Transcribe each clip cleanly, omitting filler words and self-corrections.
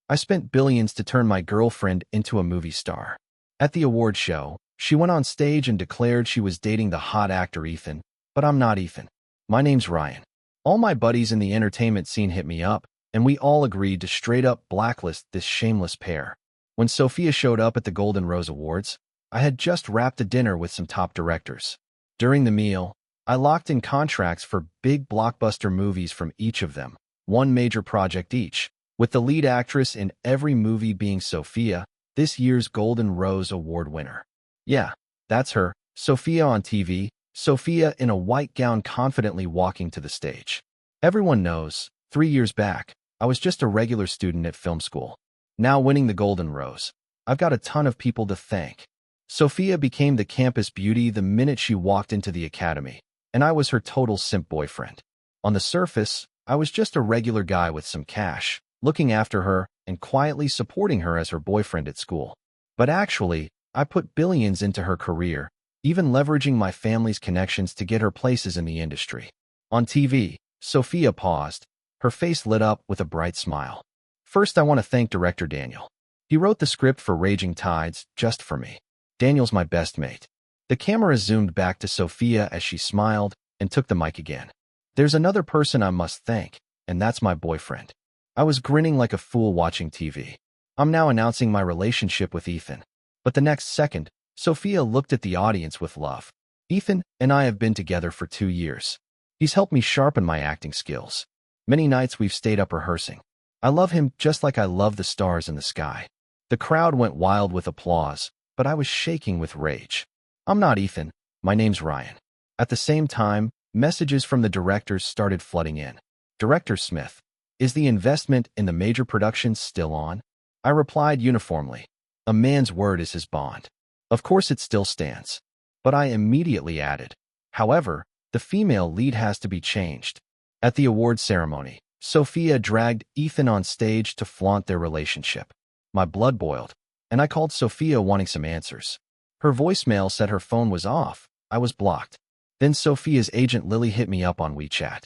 I spent billions to turn my girlfriend into a movie star. At the award show, she went on stage and declared she was dating the hot actor Ethan, but I'm not Ethan. My name's Ryan. All my buddies in the entertainment scene hit me up, and we all agreed to straight-up blacklist this shameless pair. When Sophia showed up at the Golden Rose Awards, I had just wrapped a dinner with some top directors. During the meal, I locked in contracts for big blockbuster movies from each of them, one major project each, with the lead actress in every movie being Sophia, this year's Golden Rose Award winner. Yeah, that's her, Sophia on TV, Sophia in a white gown confidently walking to the stage. Everyone knows, 3 years back, I was just a regular student at film school. Now winning the Golden Rose, I've got a ton of people to thank. Sophia became the campus beauty the minute she walked into the academy, and I was her total simp boyfriend. On the surface, I was just a regular guy with some cash, looking after her and quietly supporting her as her boyfriend at school. But actually, I put billions into her career, even leveraging my family's connections to get her places in the industry. On TV, Sophia paused, her face lit up with a bright smile. First, I want to thank director Daniel. He wrote the script for Raging Tides just for me. Daniel's my best mate. The camera zoomed back to Sophia as she smiled and took the mic again. There's another person I must thank, and that's my boyfriend. I was grinning like a fool watching TV. I'm now announcing my relationship with Ethan. But the next second, Sophia looked at the audience with love. Ethan and I have been together for 2 years. He's helped me sharpen my acting skills. Many nights we've stayed up rehearsing. I love him just like I love the stars in the sky. The crowd went wild with applause, but I was shaking with rage. I'm not Ethan. My name's Ryan. At the same time, messages from the directors started flooding in. Director Smith, is the investment in the major productions still on? I replied uniformly. A man's word is his bond. Of course it still stands. But I immediately added, however, the female lead has to be changed. At the award ceremony, Sophia dragged Ethan on stage to flaunt their relationship. My blood boiled, and I called Sophia wanting some answers. Her voicemail said her phone was off. I was blocked. Then Sophia's agent Lily hit me up on WeChat.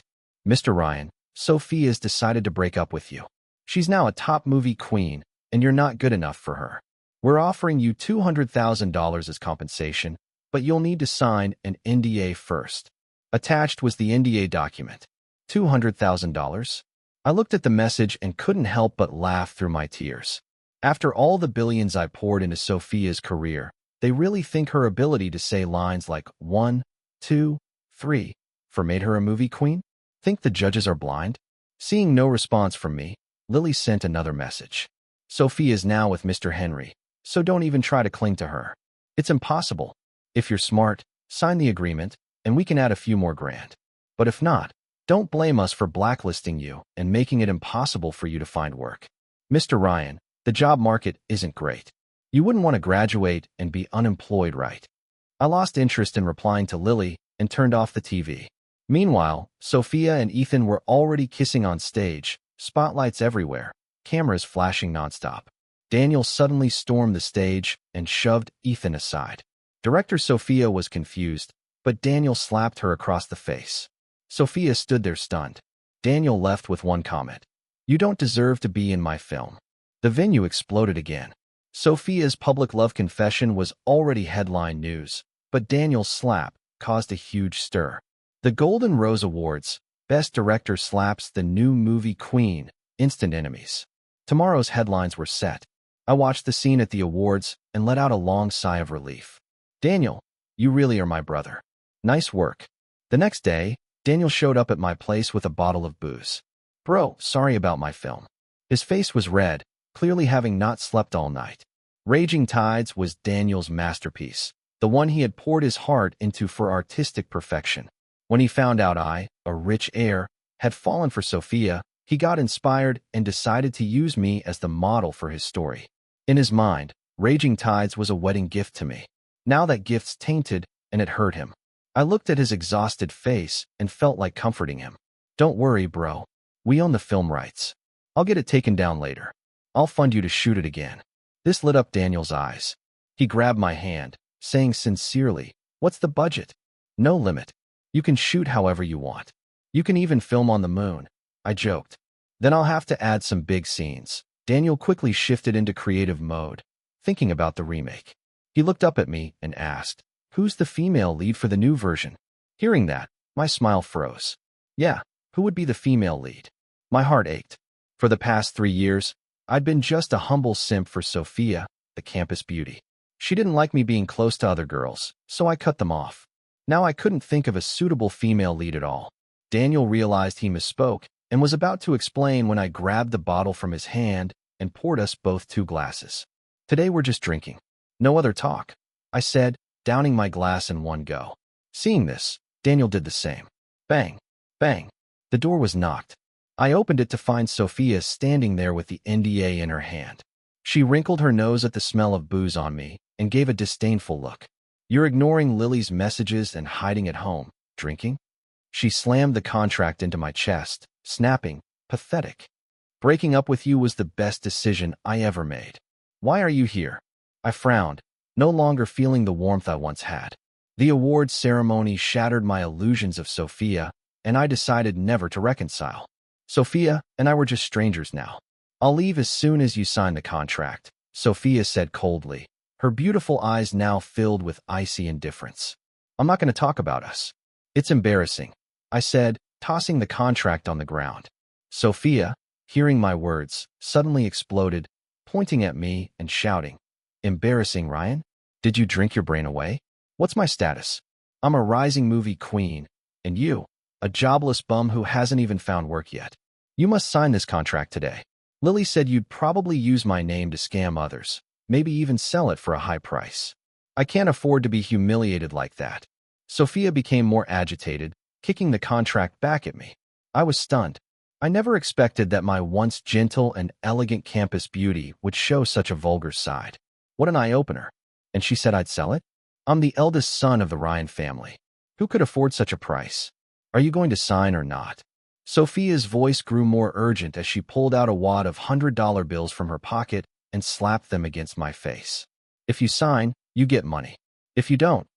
Mr. Ryan, Sophia's decided to break up with you. She's now a top movie queen, and you're not good enough for her. We're offering you $200,000 as compensation, but you'll need to sign an NDA first. Attached was the NDA document. $200,000? I looked at the message and couldn't help but laugh through my tears. After all the billions I poured into Sophia's career, they really think her ability to say lines like 1, 2, 3 for made her a movie queen? Think the judges are blind? Seeing no response from me, Lily sent another message. Sophia's now with Mr. Henry, so don't even try to cling to her. It's impossible. If you're smart, sign the agreement, and we can add a few more grand. But if not, don't blame us for blacklisting you and making it impossible for you to find work. Mr. Ryan, the job market isn't great. You wouldn't want to graduate and be unemployed, right? I lost interest in replying to Lily and turned off the TV. Meanwhile, Sophia and Ethan were already kissing on stage, spotlights everywhere, cameras flashing nonstop. Daniel suddenly stormed the stage and shoved Ethan aside. Director Sophia was confused, but Daniel slapped her across the face. Sophia stood there stunned. Daniel left with one comment. You don't deserve to be in my film. The venue exploded again. Sophia's public love confession was already headline news, but Daniel's slap caused a huge stir. The Golden Rose Awards, Best Director slaps the new movie queen, instant enemies. Tomorrow's headlines were set. I watched the scene at the awards and let out a long sigh of relief. Daniel, you really are my brother. Nice work. The next day, Daniel showed up at my place with a bottle of booze. Bro, sorry about my film. His face was red, clearly having not slept all night. Raging Tides was Daniel's masterpiece, the one he had poured his heart into for artistic perfection. When he found out I, a rich heir, had fallen for Sophia, he got inspired and decided to use me as the model for his story. In his mind, Raging Tides was a wedding gift to me. Now that gift's tainted, and it hurt him. I looked at his exhausted face and felt like comforting him. Don't worry, bro. We own the film rights. I'll get it taken down later. I'll fund you to shoot it again. This lit up Daniel's eyes. He grabbed my hand, saying sincerely, what's the budget? No limit. You can shoot however you want. You can even film on the moon. I joked. Then I'll have to add some big scenes. Daniel quickly shifted into creative mode, thinking about the remake. He looked up at me and asked, "Who's the female lead for the new version?" Hearing that, my smile froze. Yeah, who would be the female lead? My heart ached. For the past 3 years, I'd been just a humble simp for Sophia, the campus beauty. She didn't like me being close to other girls, so I cut them off. Now I couldn't think of a suitable female lead at all. Daniel realized he misspoke and was about to explain when I grabbed the bottle from his hand and poured us both 2 glasses. "Today we're just drinking. No other talk," I said, downing my glass in one go. Seeing this, Daniel did the same. Bang, bang. The door was knocked. I opened it to find Sophia standing there with the NDA in her hand. She wrinkled her nose at the smell of booze on me and gave a disdainful look. "You're ignoring Lily's messages and hiding at home, drinking?" She slammed the contract into my chest, snapping, "Pathetic. Breaking up with you was the best decision I ever made. Why are you here?" I frowned, no longer feeling the warmth I once had. The awards ceremony shattered my illusions of Sophia, and I decided never to reconcile. Sophia and I were just strangers now. "I'll leave as soon as you sign the contract," Sophia said coldly, her beautiful eyes now filled with icy indifference. "I'm not going to talk about us." "It's embarrassing," I said, tossing the contract on the ground. Sophia, hearing my words, suddenly exploded, pointing at me and shouting, "Embarrassing, Ryan? Did you drink your brain away? What's my status? I'm a rising movie queen, and you, a jobless bum who hasn't even found work yet. You must sign this contract today. Lily said you'd probably use my name to scam others, maybe even sell it for a high price. I can't afford to be humiliated like that." Sophia became more agitated, kicking the contract back at me. I was stunned. I never expected that my once gentle and elegant campus beauty would show such a vulgar side. What an eye-opener. And she said I'd sell it? I'm the eldest son of the Ryan family. Who could afford such a price? Are you going to sign or not? Sophia's voice grew more urgent as she pulled out a wad of $100 bills from her pocket and slapped them against my face. "If you sign, you get money. If you don't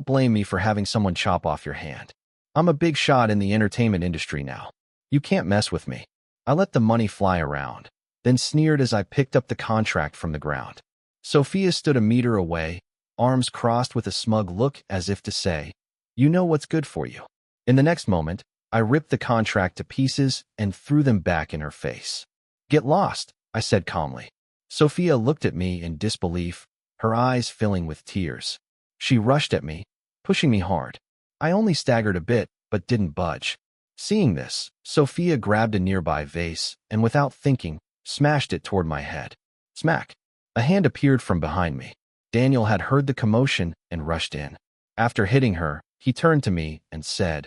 blame me for having someone chop off your hand. I'm a big shot in the entertainment industry now. You can't mess with me." I let the money fly around, then sneered as I picked up the contract from the ground. Sophia stood a meter away, arms crossed with a smug look as if to say, "You know what's good for you." In the next moment, I ripped the contract to pieces and threw them back in her face. "Get lost," I said calmly. Sophia looked at me in disbelief, her eyes filling with tears. She rushed at me, pushing me hard. I only staggered a bit, but didn't budge. Seeing this, Sophia grabbed a nearby vase and, without thinking, smashed it toward my head. Smack! A hand appeared from behind me. Daniel had heard the commotion and rushed in. After hitting her, he turned to me and said,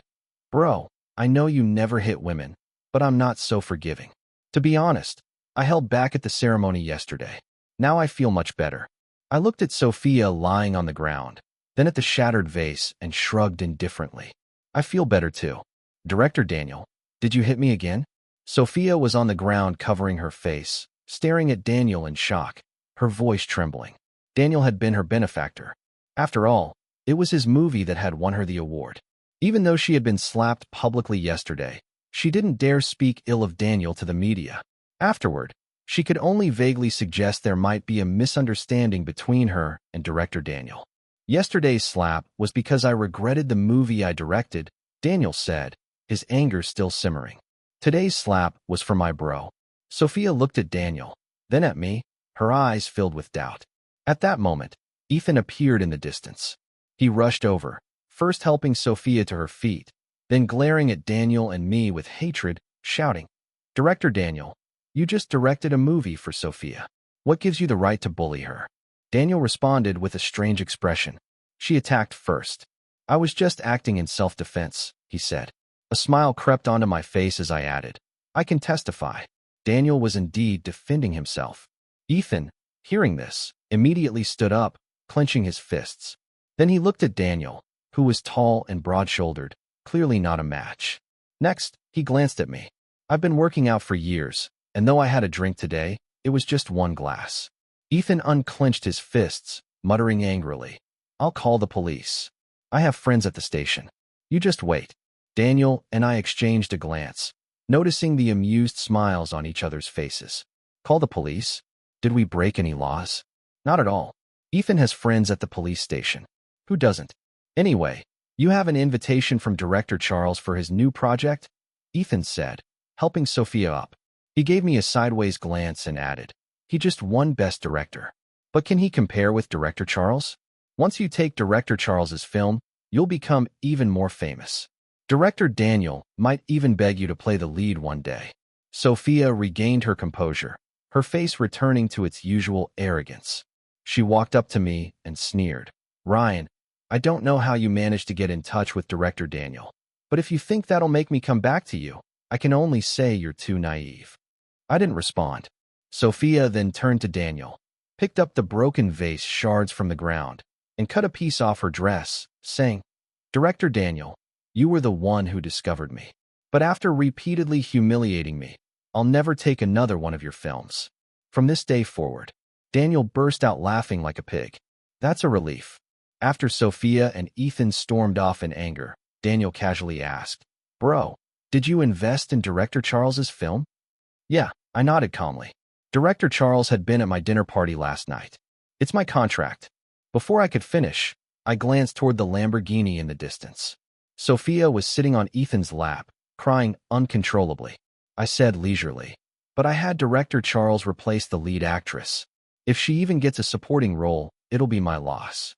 "Bro, I know you never hit women, but I'm not so forgiving. To be honest, I held back at the ceremony yesterday. Now I feel much better." I looked at Sophia lying on the ground, then at the shattered vase and shrugged indifferently. "I feel better too. Director Daniel, did you hit me again?" Sophia was on the ground covering her face, staring at Daniel in shock, her voice trembling. Daniel had been her benefactor. After all, it was his movie that had won her the award. Even though she had been slapped publicly yesterday, she didn't dare speak ill of Daniel to the media. Afterward, she could only vaguely suggest there might be a misunderstanding between her and director Daniel. "Yesterday's slap was because I regretted the movie I directed," Daniel said, his anger still simmering. "Today's slap was for my bro." Sophia looked at Daniel, then at me, her eyes filled with doubt. At that moment, Ethan appeared in the distance. He rushed over, first helping Sophia to her feet, then glaring at Daniel and me with hatred, shouting, "Director Daniel, you just directed a movie for Sophia. What gives you the right to bully her?" Daniel responded with a strange expression. "She attacked first. I was just acting in self-defense," he said. A smile crept onto my face as I added, "I can testify." Daniel was indeed defending himself. Ethan, hearing this, immediately stood up, clenching his fists. Then he looked at Daniel, who was tall and broad-shouldered, clearly not a match. Next, he glanced at me. I've been working out for years, and though I had a drink today, it was just one glass. Ethan unclenched his fists, muttering angrily, "I'll call the police. I have friends at the station. You just wait." Daniel and I exchanged a glance, noticing the amused smiles on each other's faces. Call the police? Did we break any laws? Not at all. Ethan has friends at the police station. Who doesn't? Anyway, you have an invitation from Director Charles for his new project? Ethan said, helping Sophia up. He gave me a sideways glance and added, he just won Best Director. But can he compare with Director Charles? Once you take Director Charles's film, you'll become even more famous. Director Daniel might even beg you to play the lead one day. Sophia regained her composure, her face returning to its usual arrogance. She walked up to me and sneered. Ryan, I don't know how you managed to get in touch with Director Daniel, but if you think that'll make me come back to you, I can only say you're too naive. I didn't respond. Sophia then turned to Daniel, picked up the broken vase shards from the ground, and cut a piece off her dress, saying, Director Daniel, you were the one who discovered me. But after repeatedly humiliating me, I'll never take another one of your films. From this day forward, Daniel burst out laughing like a pig. That's a relief. After Sophia and Ethan stormed off in anger, Daniel casually asked, Bro, did you invest in Director Charles's film? Yeah, I nodded calmly. Director Charles had been at my dinner party last night. It's my contract. Before I could finish, I glanced toward the Lamborghini in the distance. Sophia was sitting on Ethan's lap, crying uncontrollably. I said leisurely, but I had Director Charles replace the lead actress. If she even gets a supporting role, it'll be my loss.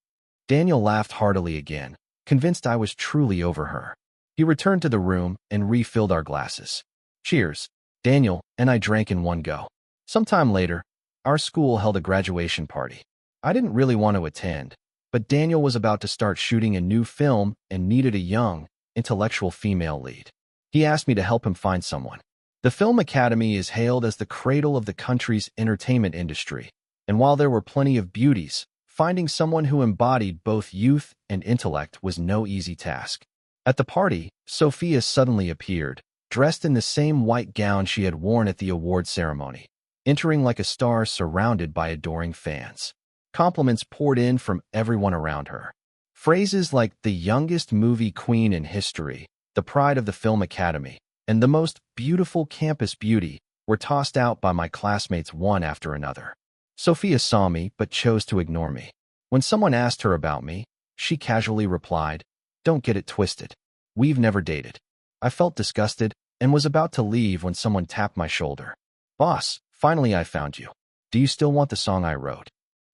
Daniel laughed heartily again, convinced I was truly over her. He returned to the room and refilled our glasses. Cheers. Daniel and I drank in one go. Sometime later, our school held a graduation party. I didn't really want to attend, but Daniel was about to start shooting a new film and needed a young, intellectual female lead. He asked me to help him find someone. The Film Academy is hailed as the cradle of the country's entertainment industry, and while there were plenty of beauties, finding someone who embodied both youth and intellect was no easy task. At the party, Sophia suddenly appeared, dressed in the same white gown she had worn at the award ceremony, entering like a star surrounded by adoring fans. Compliments poured in from everyone around her. Phrases like the youngest movie queen in history, the pride of the Film Academy, and the most beautiful campus beauty were tossed out by my classmates one after another. Sophia saw me but chose to ignore me. When someone asked her about me, she casually replied, Don't get it twisted. We've never dated. I felt disgusted and was about to leave when someone tapped my shoulder. Boss, finally I found you. Do you still want the song I wrote?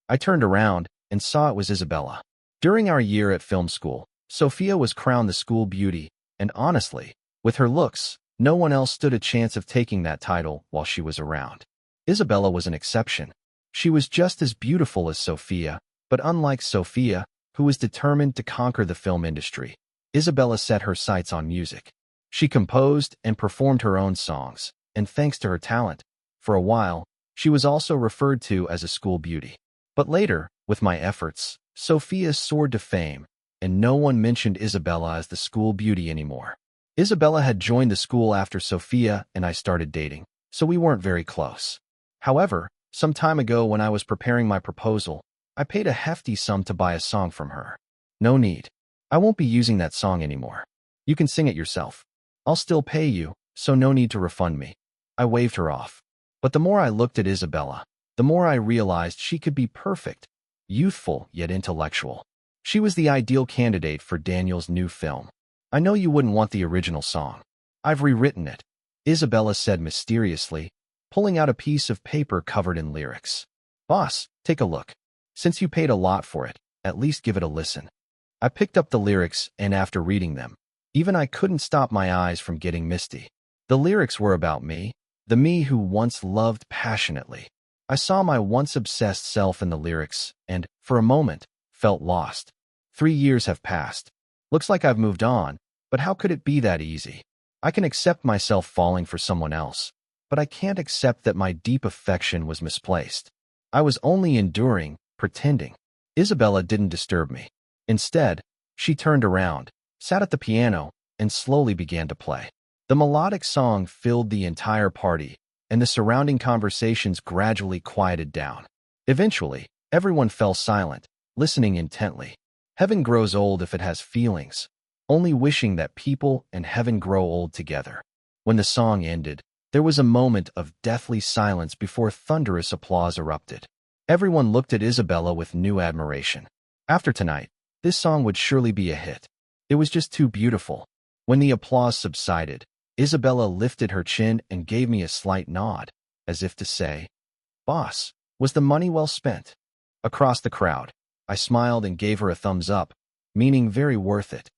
I turned around and saw it was Isabella. During our year at film school, Sophia was crowned the school beauty, and honestly, with her looks, no one else stood a chance of taking that title while she was around. Isabella was an exception. She was just as beautiful as Sophia, but unlike Sophia, who was determined to conquer the film industry, Isabella set her sights on music. She composed and performed her own songs, and thanks to her talent, for a while, she was also referred to as a school beauty. But later, with my efforts, Sophia soared to fame, and no one mentioned Isabella as the school beauty anymore. Isabella had joined the school after Sophia and I started dating, so we weren't very close. However, some time ago when I was preparing my proposal, I paid a hefty sum to buy a song from her. No need. I won't be using that song anymore. You can sing it yourself. I'll still pay you, so no need to refund me. I waved her off. But the more I looked at Isabella, the more I realized she could be perfect, youthful yet intellectual. She was the ideal candidate for Daniel's new film. I know you wouldn't want the original song. I've rewritten it, Isabella said mysteriously, pulling out a piece of paper covered in lyrics. Boss, take a look. Since you paid a lot for it, at least give it a listen. I picked up the lyrics, and after reading them, even I couldn't stop my eyes from getting misty. The lyrics were about me, the me who once loved passionately. I saw my once obsessed self in the lyrics and, for a moment, felt lost. 3 years have passed. Looks like I've moved on, but how could it be that easy? I can accept myself falling for someone else, but I can't accept that my deep affection was misplaced. I was only enduring, pretending. Isabella didn't disturb me. Instead, she turned around, sat at the piano, and slowly began to play. The melodic song filled the entire party, and the surrounding conversations gradually quieted down. Eventually, everyone fell silent, listening intently. Heaven grows old if it has feelings, only wishing that people and heaven grow old together. When the song ended, There was a moment of deathly silence before thunderous applause erupted. Everyone looked at Isabella with new admiration. After tonight, this song would surely be a hit. It was just too beautiful. When the applause subsided, Isabella lifted her chin and gave me a slight nod, as if to say, "Boss, was the money well spent?" Across the crowd, I smiled and gave her a thumbs up, meaning very worth it.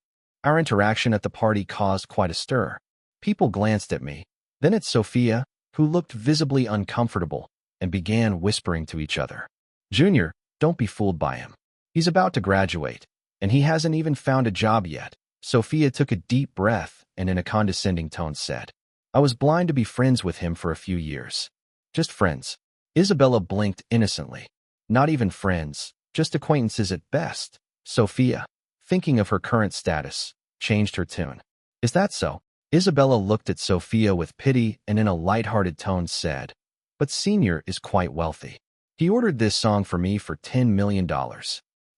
Our interaction at the party caused quite a stir. People glanced at me, then at Sophia, who looked visibly uncomfortable, and began whispering to each other. "Junior, don't be fooled by him. He's about to graduate, and he hasn't even found a job yet." Sophia took a deep breath and in a condescending tone said, "I was blind to be friends with him for a few years. Just friends." Isabella blinked innocently. "Not even friends, just acquaintances at best." Sophia, thinking of her current status, changed her tune. "Is that so?" Isabella looked at Sophia with pity and in a light-hearted tone said, "But Senior is quite wealthy. He ordered this song for me for $10 million.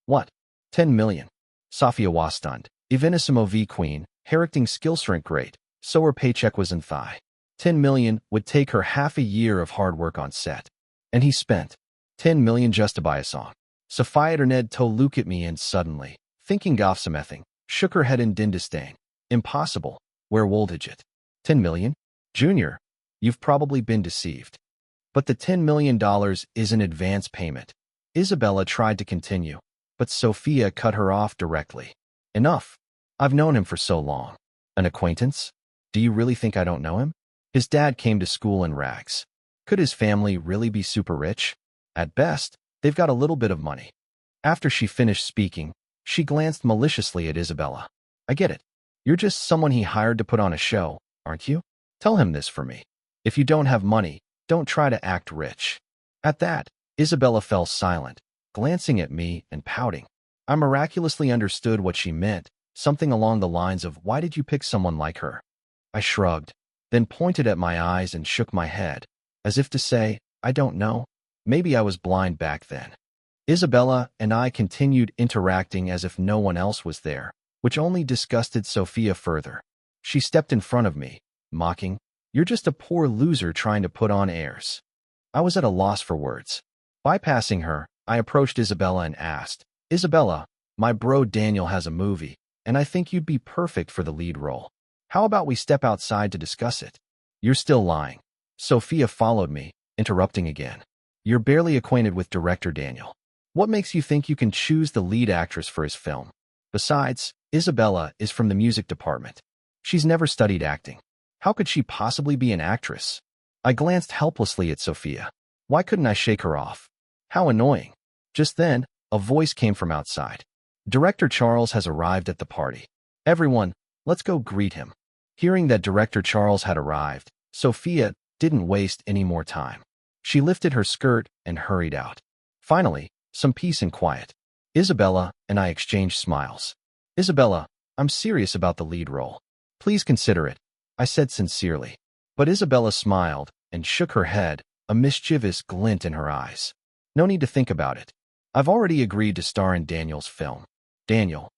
"What? 10 million? Sophia was stunned. Evenissimo v Queen, Heracting skillsrank great, so her paycheck was in thigh. 10 million would take her half a year of hard work on set. And he spent 10 million just to buy a song." Sophia Ned to look at me and suddenly, thinking Gofsamething, shook her head in disdain. "Impossible. Where woldidget? 10 million? Junior, you've probably been deceived. But the $10 million is an advance payment." Isabella tried to continue, but Sophia cut her off directly. "Enough. I've known him for so long. An acquaintance? Do you really think I don't know him? His dad came to school in rags. Could his family really be super rich? At best, they've got a little bit of money." After she finished speaking, she glanced maliciously at Isabella. "I get it. You're just someone he hired to put on a show, aren't you? Tell him this for me. If you don't have money, don't try to act rich." At that, Isabella fell silent, glancing at me and pouting. I miraculously understood what she meant, something along the lines of, "Why did you pick someone like her?" I shrugged, then pointed at my eyes and shook my head, as if to say, "I don't know. Maybe I was blind back then." Isabella and I continued interacting as if no one else was there, which only disgusted Sophia further. She stepped in front of me, mocking, "You're just a poor loser trying to put on airs." I was at a loss for words. Bypassing her, I approached Isabella and asked, "Isabella, my bro Daniel has a movie, and I think you'd be perfect for the lead role. How about we step outside to discuss it?" "You're still lying." Sophia followed me, interrupting again. "You're barely acquainted with director Daniel. What makes you think you can choose the lead actress for his film? Besides, Isabella is from the music department. She's never studied acting. How could she possibly be an actress?" I glanced helplessly at Sophia. Why couldn't I shake her off? How annoying. Just then, a voice came from outside. "Director Charles has arrived at the party. Everyone, let's go greet him." Hearing that Director Charles had arrived, Sophia didn't waste any more time. She lifted her skirt and hurried out. Finally, some peace and quiet. Isabella and I exchanged smiles. "Isabella, I'm serious about the lead role. Please consider it," I said sincerely. But Isabella smiled and shook her head, a mischievous glint in her eyes. "No need to think about it. I've already agreed to star in Daniel's film." "Daniel."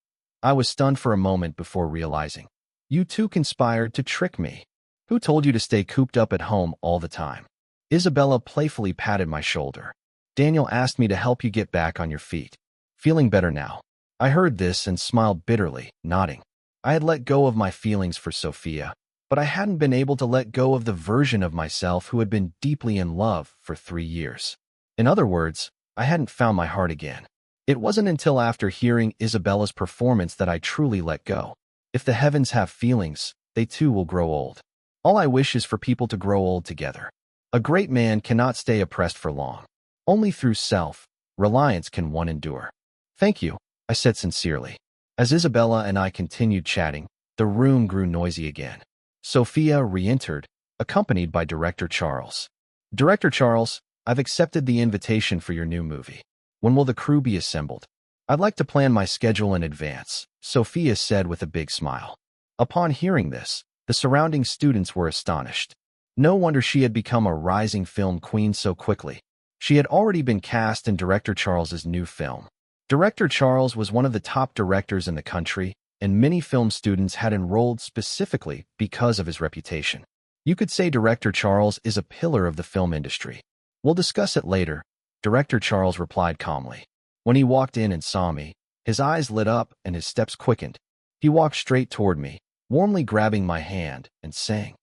I was stunned for a moment before realizing. "You two conspired to trick me. Who told you to stay cooped up at home all the time?" Isabella playfully patted my shoulder. "Daniel asked me to help you get back on your feet. Feeling better now." I heard this and smiled bitterly, nodding. I had let go of my feelings for Sophia, but I hadn't been able to let go of the version of myself who had been deeply in love for 3 years. In other words, I hadn't found my heart again. It wasn't until after hearing Isabella's performance that I truly let go. If the heavens have feelings, they too will grow old. All I wish is for people to grow old together. A great man cannot stay oppressed for long. Only through self-reliance can one endure. "Thank you," I said sincerely. As Isabella and I continued chatting, the room grew noisy again. Sophia re-entered, accompanied by Director Charles. "Director Charles, I've accepted the invitation for your new movie. When will the crew be assembled?" "I'd like to plan my schedule in advance," Sophia said with a big smile. Upon hearing this, the surrounding students were astonished. No wonder she had become a rising film queen so quickly. She had already been cast in Director Charles's new film. Director Charles was one of the top directors in the country, and many film students had enrolled specifically because of his reputation. You could say Director Charles is a pillar of the film industry. We'll discuss it later, Director Charles replied calmly. When he walked in and saw me, his eyes lit up and his steps quickened. He walked straight toward me, warmly grabbing my hand and saying,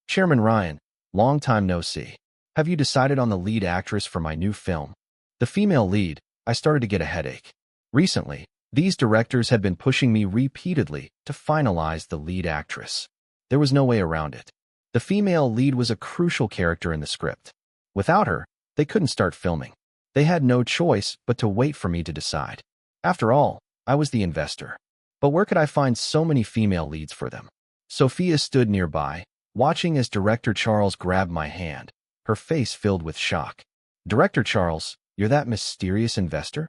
"Chairman Ryan, long time no see. Have you decided on the lead actress for my new film?" The female lead. I started to get a headache. Recently, these directors had been pushing me repeatedly to finalize the lead actress. There was no way around it. The female lead was a crucial character in the script. Without her, they couldn't start filming. They had no choice but to wait for me to decide. After all, I was the investor. But where could I find so many female leads for them? Sophia stood nearby, watching as Director Charles grabbed my hand, her face filled with shock. "Director Charles, you're that mysterious investor?"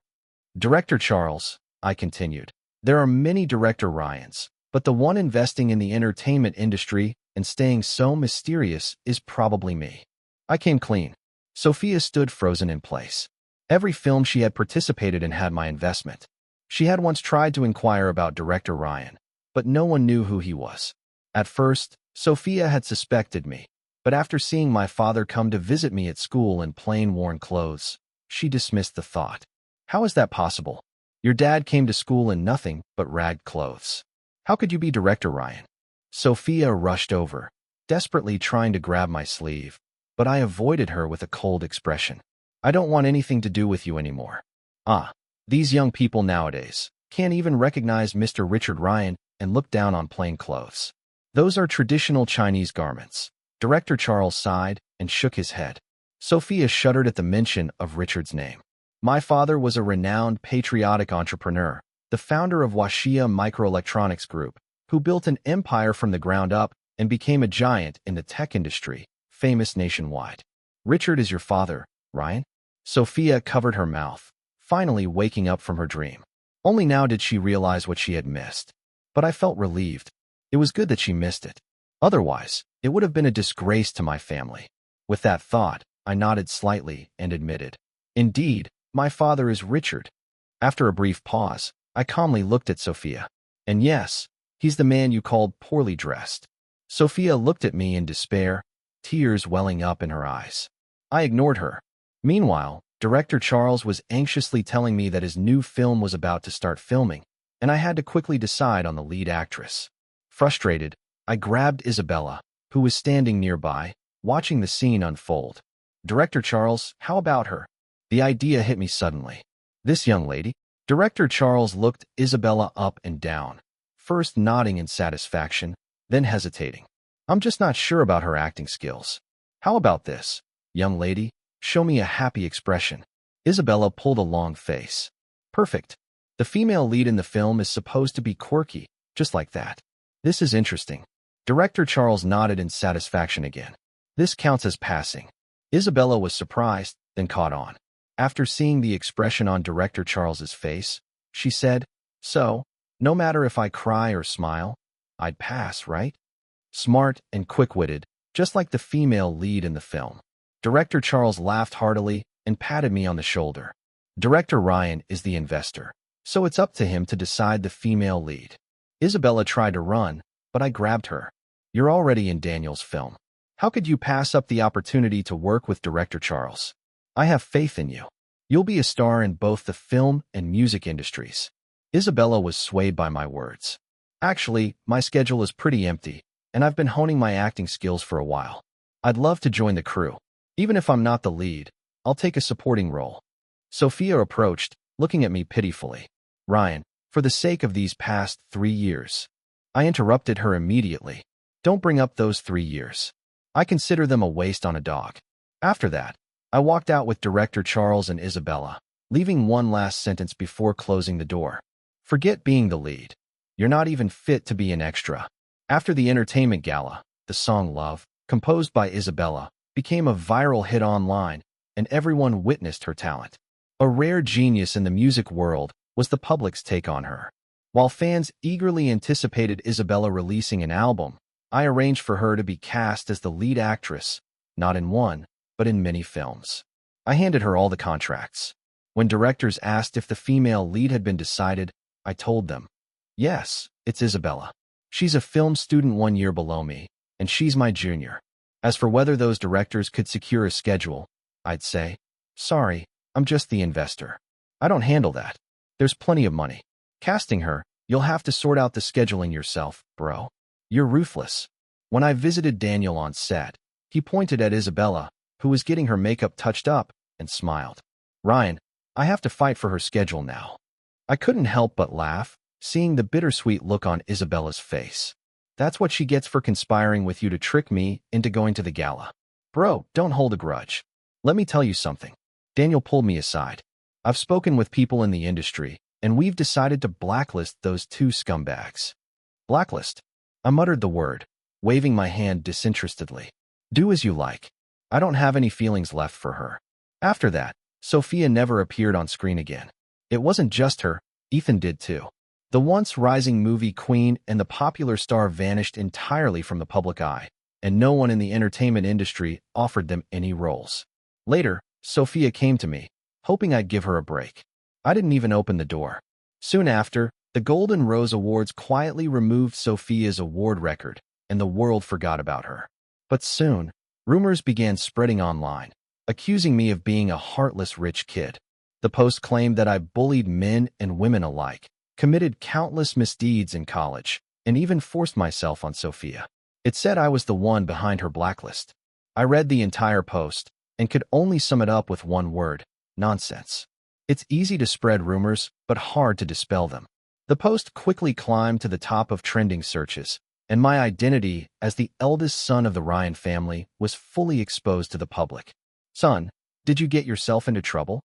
"Director Charles," I continued, "there are many Director Ryans, but the one investing in the entertainment industry and staying so mysterious is probably me." I came clean. Sophia stood frozen in place. Every film she had participated in had my investment. She had once tried to inquire about Director Ryan, but no one knew who he was. At first, Sophia had suspected me, but after seeing my father come to visit me at school in plain worn clothes, she dismissed the thought. "How is that possible? Your dad came to school in nothing but ragged clothes. How could you be Director Ryan?" Sophia rushed over, desperately trying to grab my sleeve, but I avoided her with a cold expression. "I don't want anything to do with you anymore." These young people nowadays can't even recognize Mr. Richard Ryan and look down on plain clothes. Those are traditional Chinese garments. Director Charles sighed and shook his head. Sophia shuddered at the mention of Richard's name. My father was a renowned patriotic entrepreneur, the founder of Washia Microelectronics Group, who built an empire from the ground up and became a giant in the tech industry, famous nationwide. "Richard is your father, Ryan?" Sophia covered her mouth, finally waking up from her dream. Only now did she realize what she had missed. But I felt relieved. It was good that she missed it. Otherwise, it would have been a disgrace to my family. With that thought, I nodded slightly and admitted, "Indeed, my father is Richard." After a brief pause, I calmly looked at Sophia. "And yes, he's the man you called poorly dressed." Sophia looked at me in despair, tears welling up in her eyes. I ignored her. Meanwhile, Director Charles was anxiously telling me that his new film was about to start filming, and I had to quickly decide on the lead actress. Frustrated, I grabbed Isabella, who was standing nearby, watching the scene unfold. "Director Charles, how about her?" The idea hit me suddenly. "This young lady?" Director Charles looked Isabella up and down, first nodding in satisfaction, then hesitating. "I'm just not sure about her acting skills. How about this, young lady? Show me a happy expression." Isabella pulled a long face. "Perfect. The female lead in the film is supposed to be quirky, just like that." "This is interesting." Director Charles nodded in satisfaction again. "This counts as passing." Isabella was surprised, then caught on. After seeing the expression on Director Charles's face, she said, "So, no matter if I cry or smile, I'd pass, right?" Smart and quick-witted, just like the female lead in the film. Director Charles laughed heartily and patted me on the shoulder. "Director Ryan is the investor, so it's up to him to decide the female lead." Isabella tried to run, but I grabbed her. "You're already in Daniel's film. How could you pass up the opportunity to work with Director Charles? I have faith in you. You'll be a star in both the film and music industries." Isabella was swayed by my words. "Actually, my schedule is pretty empty, and I've been honing my acting skills for a while. I'd love to join the crew. Even if I'm not the lead, I'll take a supporting role." Sophia approached, looking at me pitifully. "Ryan, for the sake of these past 3 years." I interrupted her immediately. "Don't bring up those 3 years. I consider them a waste on a dog." After that, I walked out with Director Charles and Isabella, leaving one last sentence before closing the door. "Forget being the lead. You're not even fit to be an extra." After the entertainment gala, the song Love, composed by Isabella, became a viral hit online, and everyone witnessed her talent. A rare genius in the music world was the public's take on her. While fans eagerly anticipated Isabella releasing an album, I arranged for her to be cast as the lead actress, not in one, but in many films. I handed her all the contracts. When directors asked if the female lead had been decided, I told them, "Yes, it's Isabella. She's a film student 1 year below me, and she's my junior." As for whether those directors could secure a schedule, I'd say, sorry, I'm just the investor. I don't handle that. There's plenty of money. Casting her, you'll have to sort out the scheduling yourself, bro. You're ruthless. When I visited Daniel on set, he pointed at Isabella, who was getting her makeup touched up, and smiled. Ryan, I have to fight for her schedule now. I couldn't help but laugh, seeing the bittersweet look on Isabella's face. That's what she gets for conspiring with you to trick me into going to the gala. Bro, don't hold a grudge. Let me tell you something. Daniel pulled me aside. I've spoken with people in the industry, and we've decided to blacklist those two scumbags. Blacklist? I muttered the word, waving my hand disinterestedly. Do as you like. I don't have any feelings left for her. After that, Sophia never appeared on screen again. It wasn't just her, Ethan did too. The once rising movie queen and the popular star vanished entirely from the public eye, and no one in the entertainment industry offered them any roles. Later, Sophia came to me, hoping I'd give her a break. I didn't even open the door. Soon after, the Golden Rose Awards quietly removed Sophia's award record, and the world forgot about her. But soon, rumors began spreading online, accusing me of being a heartless rich kid. The Post claimed that I bullied men and women alike, committed countless misdeeds in college, and even forced myself on Sophia. It said I was the one behind her blacklist. I read the entire post and could only sum it up with one word: nonsense. It's easy to spread rumors, but hard to dispel them. The post quickly climbed to the top of trending searches, and my identity as the eldest son of the Ryan family was fully exposed to the public. Son, did you get yourself into trouble?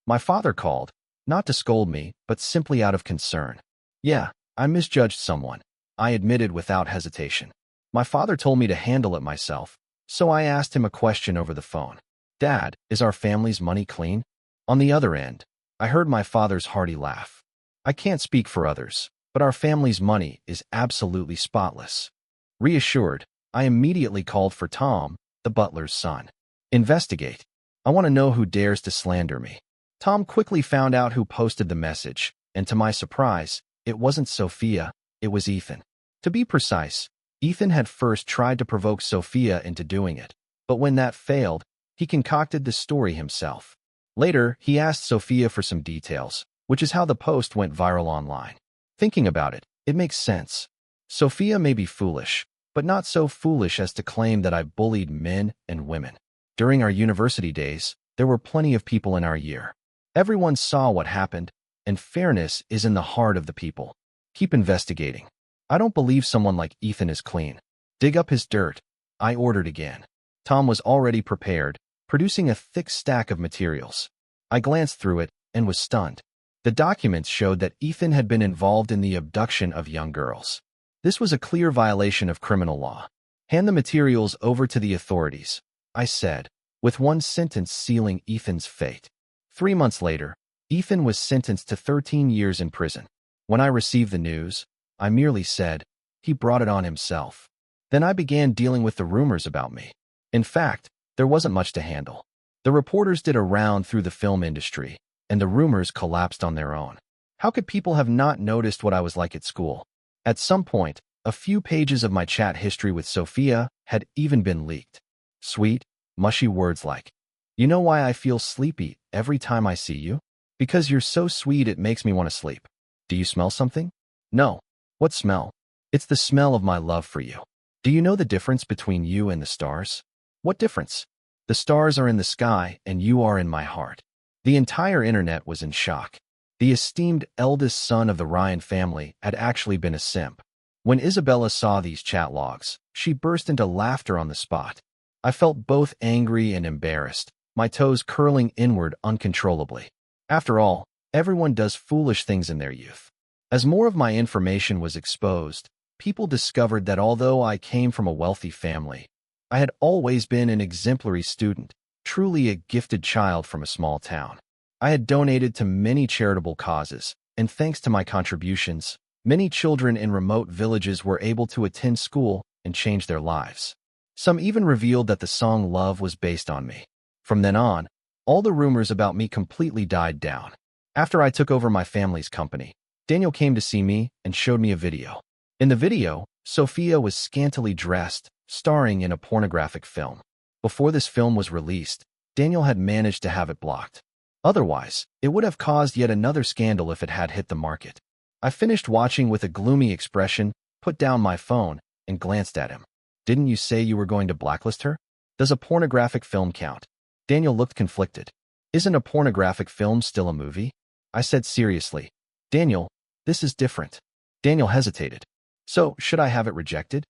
My father called, not to scold me, but simply out of concern. Yeah, I misjudged someone, I admitted without hesitation. My father told me to handle it myself, so I asked him a question over the phone. Dad, is our family's money clean? On the other end, I heard my father's hearty laugh. I can't speak for others, but our family's money is absolutely spotless. Reassured, I immediately called for Tom, the butler's son. Investigate. I want to know who dares to slander me. Tom quickly found out who posted the message, and to my surprise, it wasn't Sophia, it was Ethan. To be precise, Ethan had first tried to provoke Sophia into doing it, but when that failed, he concocted the story himself. Later, he asked Sophia for some details, which is how the post went viral online. Thinking about it, it makes sense. Sophia may be foolish, but not so foolish as to claim that I bullied men and women. During our university days, there were plenty of people in our year. Everyone saw what happened, and fairness is in the heart of the people. Keep investigating. I don't believe someone like Ethan is clean. Dig up his dirt. I ordered again. Tom was already prepared, producing a thick stack of materials. I glanced through it and was stunned. The documents showed that Ethan had been involved in the abduction of young girls. This was a clear violation of criminal law. Hand the materials over to the authorities, I said, with one sentence sealing Ethan's fate. 3 months later, Ethan was sentenced to 13 years in prison. When I received the news, I merely said, he brought it on himself. Then I began dealing with the rumors about me. In fact, there wasn't much to handle. The reporters did a round through the film industry, and the rumors collapsed on their own. How could people have not noticed what I was like at school? At some point, a few pages of my chat history with Sophia had even been leaked. Sweet, mushy words like, "You know why I feel sleepy every time I see you? Because you're so sweet it makes me want to sleep. Do you smell something? No. What smell? It's the smell of my love for you. Do you know the difference between you and the stars? What difference? The stars are in the sky and you are in my heart." The entire internet was in shock. The esteemed eldest son of the Ryan family had actually been a simp. When Isabella saw these chat logs, she burst into laughter on the spot. I felt both angry and embarrassed, my toes curling inward uncontrollably. After all, everyone does foolish things in their youth. As more of my information was exposed, people discovered that although I came from a wealthy family, I had always been an exemplary student, truly a gifted child from a small town. I had donated to many charitable causes, and thanks to my contributions, many children in remote villages were able to attend school and change their lives. Some even revealed that the song Love was based on me. From then on, all the rumors about me completely died down. After I took over my family's company, Daniel came to see me and showed me a video. In the video, Sophia was scantily dressed, starring in a pornographic film. Before this film was released, Daniel had managed to have it blocked. Otherwise, it would have caused yet another scandal if it had hit the market. I finished watching with a gloomy expression, put down my phone, and glanced at him. Didn't you say you were going to blacklist her? Does a pornographic film count? Daniel looked conflicted. Isn't a pornographic film still a movie? I said seriously. Daniel, this is different. Daniel hesitated. So, should I have it rejected?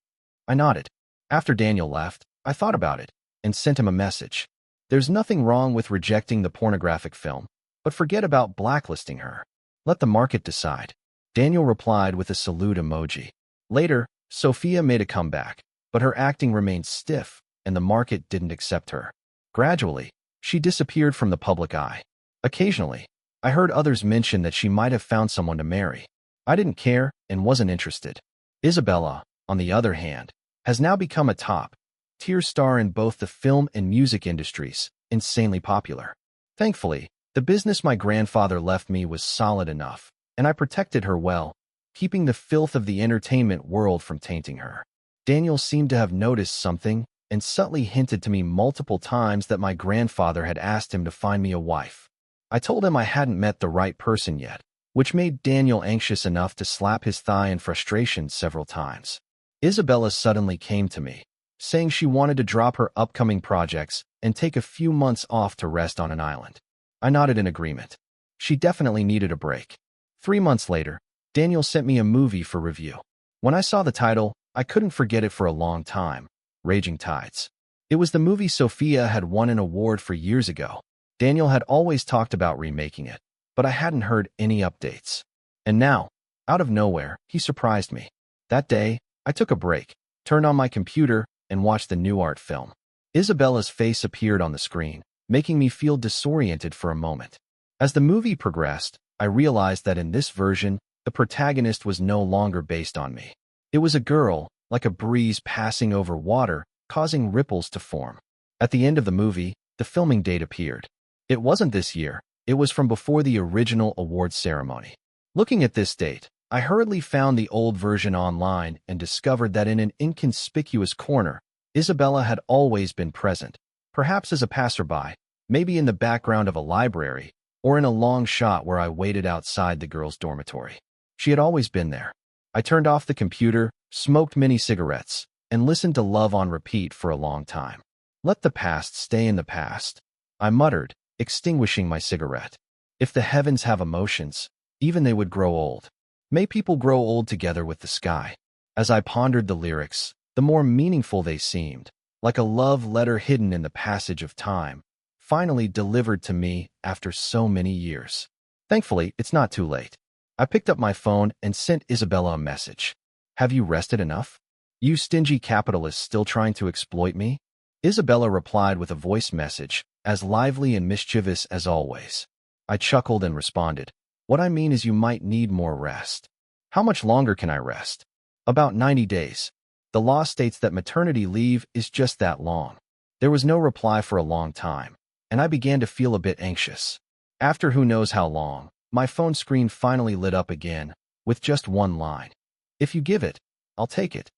I nodded. After Daniel left, I thought about it and sent him a message. There's nothing wrong with rejecting the pornographic film, but forget about blacklisting her. Let the market decide. Daniel replied with a salute emoji. Later, Sophia made a comeback, but her acting remained stiff, and the market didn't accept her. Gradually, she disappeared from the public eye. Occasionally, I heard others mention that she might have found someone to marry. I didn't care and wasn't interested. Isabella, on the other hand, has now become a top-tier star in both the film and music industries, insanely popular. Thankfully, the business my grandfather left me was solid enough, and I protected her well, keeping the filth of the entertainment world from tainting her. Daniel seemed to have noticed something and subtly hinted to me multiple times that my grandfather had asked him to find me a wife. I told him I hadn't met the right person yet, which made Daniel anxious enough to slap his thigh in frustration several times. Isabella suddenly came to me, saying she wanted to drop her upcoming projects and take a few months off to rest on an island. I nodded in agreement. She definitely needed a break. 3 months later, Daniel sent me a movie for review. When I saw the title, I couldn't forget it for a long time. Raging Tides. It was the movie Sophia had won an award for years ago. Daniel had always talked about remaking it, but I hadn't heard any updates. And now, out of nowhere, he surprised me. That day, I took a break, turned on my computer, and watched the new art film. Isabella's face appeared on the screen, making me feel disoriented for a moment. As the movie progressed, I realized that in this version, the protagonist was no longer based on me. It was a girl, like a breeze passing over water, causing ripples to form. At the end of the movie, the filming date appeared. It wasn't this year, it was from before the original awards ceremony. Looking at this date, I hurriedly found the old version online and discovered that in an inconspicuous corner, Isabella had always been present, perhaps as a passerby, maybe in the background of a library, or in a long shot where I waited outside the girls' dormitory. She had always been there. I turned off the computer, smoked many cigarettes, and listened to Love on repeat for a long time. Let the past stay in the past, I muttered, extinguishing my cigarette. If the heavens have emotions, even they would grow old. May people grow old together with the sky. As I pondered the lyrics, the more meaningful they seemed, like a love letter hidden in the passage of time, finally delivered to me after so many years. Thankfully, it's not too late. I picked up my phone and sent Isabella a message. Have you rested enough? You stingy capitalists still trying to exploit me? Isabella replied with a voice message, as lively and mischievous as always. I chuckled and responded, what I mean is you might need more rest. How much longer can I rest? About 90 days. The law states that maternity leave is just that long. There was no reply for a long time, and I began to feel a bit anxious. After who knows how long, my phone screen finally lit up again, with just one line. If you give it, I'll take it.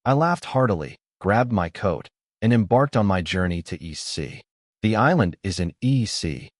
I laughed heartily, grabbed my coat, and embarked on my journey to East Sea. The island is in EC,